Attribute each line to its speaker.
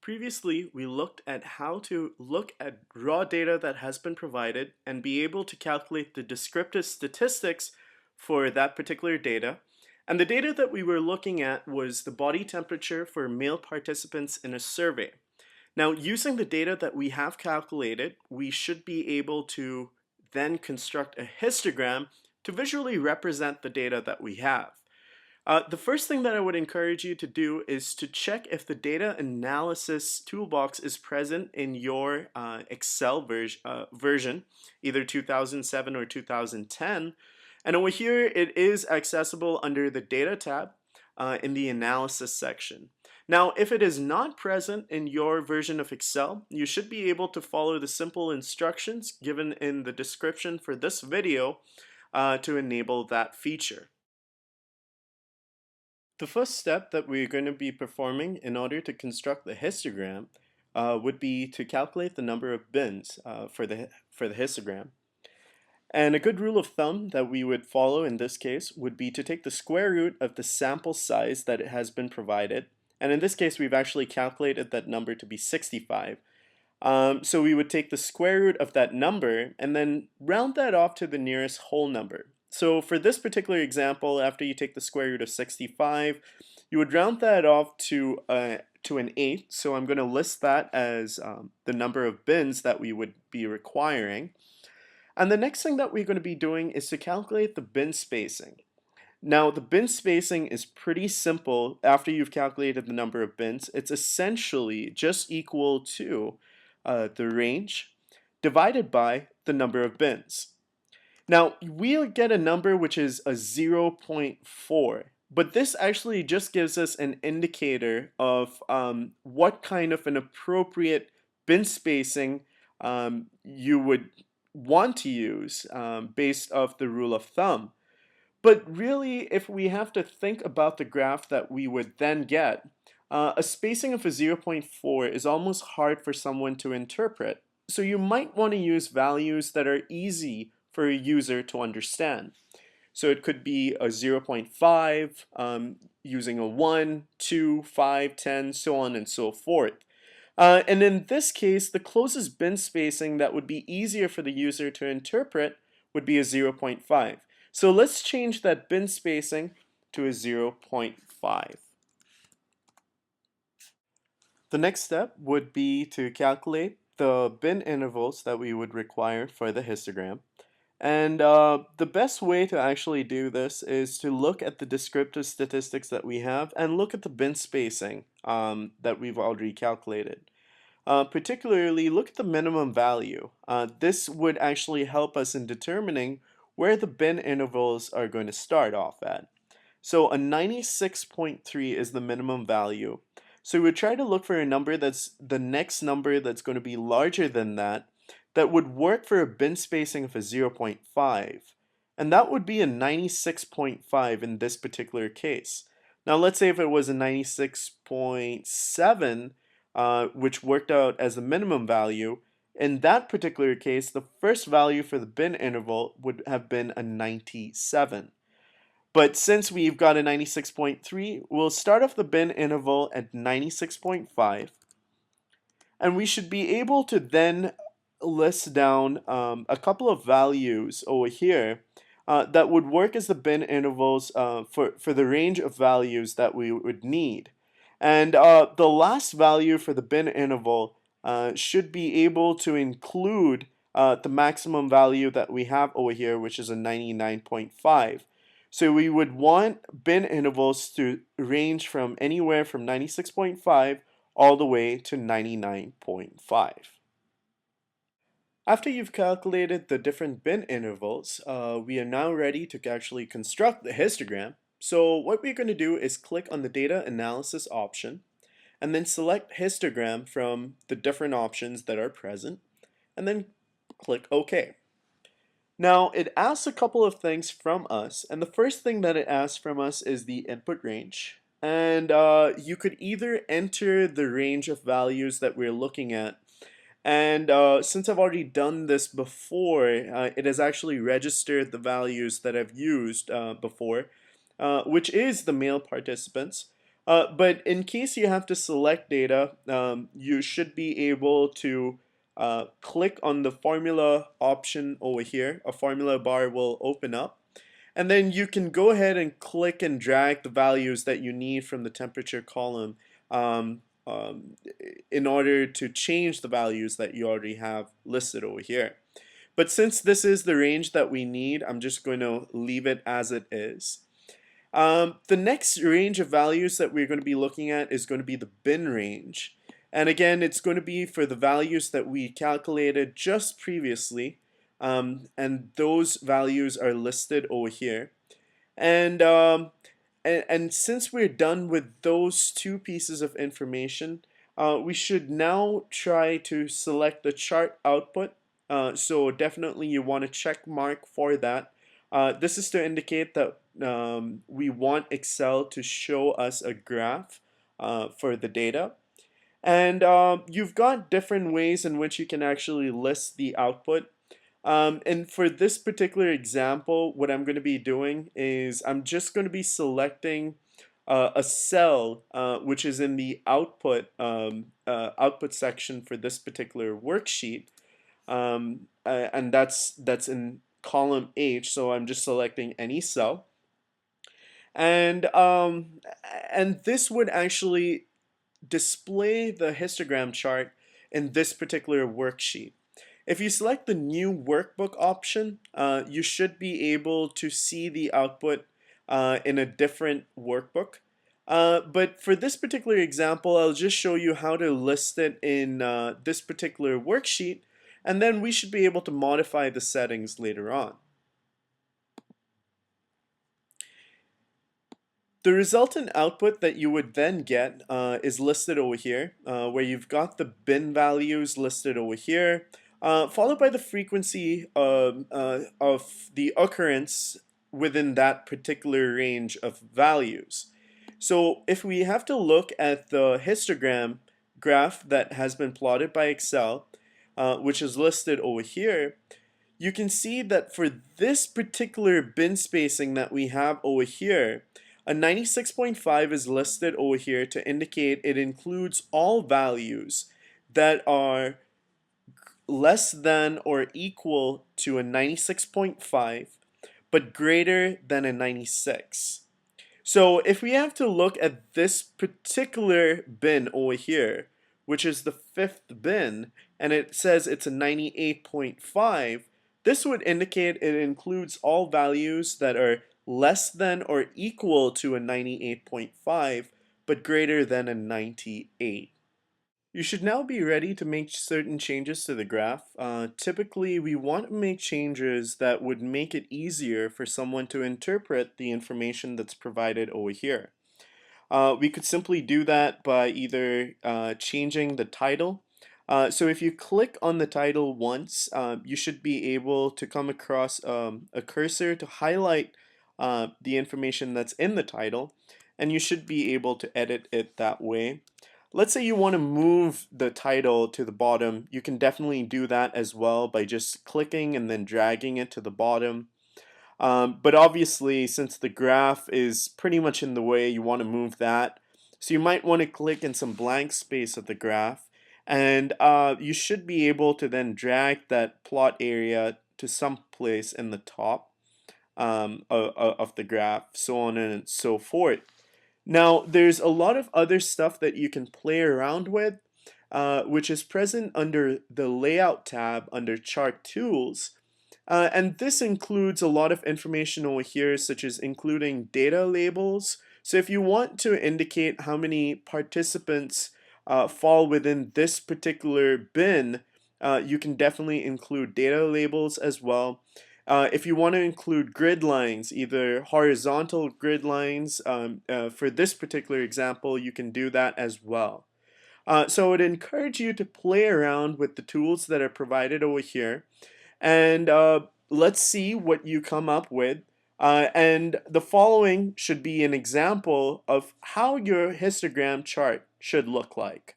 Speaker 1: previously we looked at how to look at raw data that has been provided and be able to calculate the descriptive statistics for that particular data. And the data that we were looking at was the body temperature for male participants in a survey. Now, using the data that we have calculated, we should be able to then construct a histogram to visually represent the data that we have. The first thing that I would encourage you to do is to check if the data analysis toolbox is present in your Excel version, either 2007 or 2010. And over here, it is accessible under the Data tab in the Analysis section. Now, if it is not present in your version of Excel, you should be able to follow the simple instructions given in the description for this video to enable that feature. The first step that we're going to be performing in order to construct the histogram would be to calculate the number of bins for the histogram. And a good rule of thumb that we would follow in this case would be to take the square root of the sample size that it has been provided. And in this case, we've actually calculated that number to be 65. So we would take the square root of that number and then round that off to the nearest whole number. So for this particular example, after you take the square root of 65, you would round that off to an 8. So I'm going to list that as the number of bins that we would be requiring. And the next thing that we're going to be doing is to calculate the bin spacing. Now, the bin spacing is pretty simple after you've calculated the number of bins. It's essentially just equal to the range divided by the number of bins. Now, we'll get a number which is a 0.4, but this actually just gives us an indicator of what kind of an appropriate bin spacing you would want to use based off the rule of thumb. But really, if we have to think about the graph that we would then get, a spacing of a 0.4 is almost hard for someone to interpret. So you might want to use values that are easy for a user to understand. So it could be a 0.5, using a 1, 2, 5, 10, so on and so forth. And in this case, the closest bin spacing that would be easier for the user to interpret would be a 0.5. So let's change that bin spacing to a 0.5. The next step would be to calculate the bin intervals that we would require for the histogram. And the best way to actually do this is to look at the descriptive statistics that we have and look at the bin spacing that we've already calculated. Particularly, look at the minimum value. This would actually help us in determining where the bin intervals are going to start off at. So a 96.3 is the minimum value. So we would try to look for a number that's the next number that's going to be larger than that would work for a bin spacing of a 0.5. And that would be a 96.5 in this particular case. Now let's say if it was a 96.7, which worked out as the minimum value, in that particular case, the first value for the bin interval would have been a 97. But since we've got a 96.3, we'll start off the bin interval at 96.5. And we should be able to then list down a couple of values over here that would work as the bin intervals for the range of values that we would need. And the last value for the bin interval should be able to include the maximum value that we have over here, which is a 99.5. So we would want bin intervals to range from anywhere from 96.5 all the way to 99.5. After you've calculated the different bin intervals, we are now ready to actually construct the histogram. So what we're going to do is click on the data analysis option and then select histogram from the different options that are present and then click OK. Now it asks a couple of things from us, and the first thing that it asks from us is the input range. And you could either enter the range of values that we're looking at, and since I've already done this before, it has actually registered the values that I've used before, which is the male participants. But in case you have to select data, you should be able to click on the formula option over here. A formula bar will open up. And then you can go ahead and click and drag the values that you need from the temperature column um, um, in order to change the values that you already have listed over here. But since this is the range that we need, I'm just going to leave it as it is. The next range of values that we're going to be looking at is going to be the bin range. And again, it's going to be for the values that we calculated just previously. And those values are listed over here. And, and since we're done with those two pieces of information, we should now try to select the chart output. So definitely you want to check mark for that. This is to indicate that we want Excel to show us a graph for the data. And you've got different ways in which you can actually list the output. And for this particular example, what I'm going to be doing is I'm just going to be selecting a cell which is in the output section for this particular worksheet, and that's in column H. So I'm just selecting any cell, and this would actually display the histogram chart in this particular worksheet. If you select the new workbook option, you should be able to see the output in a different workbook. But for this particular example, I'll just show you how to list it in this particular worksheet, and then we should be able to modify the settings later on. The resultant output that you would then get is listed over here, where you've got the bin values listed over here, followed by the frequency of the occurrence within that particular range of values. So if we have to look at the histogram graph that has been plotted by Excel, which is listed over here, you can see that for this particular bin spacing that we have over here, a 96.5 is listed over here to indicate it includes all values that are less than or equal to a 96.5 but greater than a 96. So if we have to look at this particular bin over here, which is the fifth bin, and it says it's a 98.5, this would indicate it includes all values that are less than or equal to a 98.5 but greater than a 98. You should now be ready to make certain changes to the graph. Typically, we want to make changes that would make it easier for someone to interpret the information that's provided over here. We could simply do that by either changing the title. So if you click on the title once, you should be able to come across a cursor to highlight the information that's in the title, and you should be able to edit it that way. Let's say you want to move the title to the bottom. You can definitely do that as well by just clicking and then dragging it to the bottom. But obviously, since the graph is pretty much in the way, you want to move that. So you might want to click in some blank space of the graph, and you should be able to then drag that plot area to some place in the top of the graph, so on and so forth. Now, there's a lot of other stuff that you can play around with, which is present under the Layout tab under Chart Tools. And this includes a lot of information over here, such as including data labels. So if you want to indicate how many participants fall within this particular bin, you can definitely include data labels as well. If you want to include grid lines, either horizontal grid lines, for this particular example, you can do that as well. So I would encourage you to play around with the tools that are provided over here, and let's see what you come up with. And the following should be an example of how your histogram chart should look like.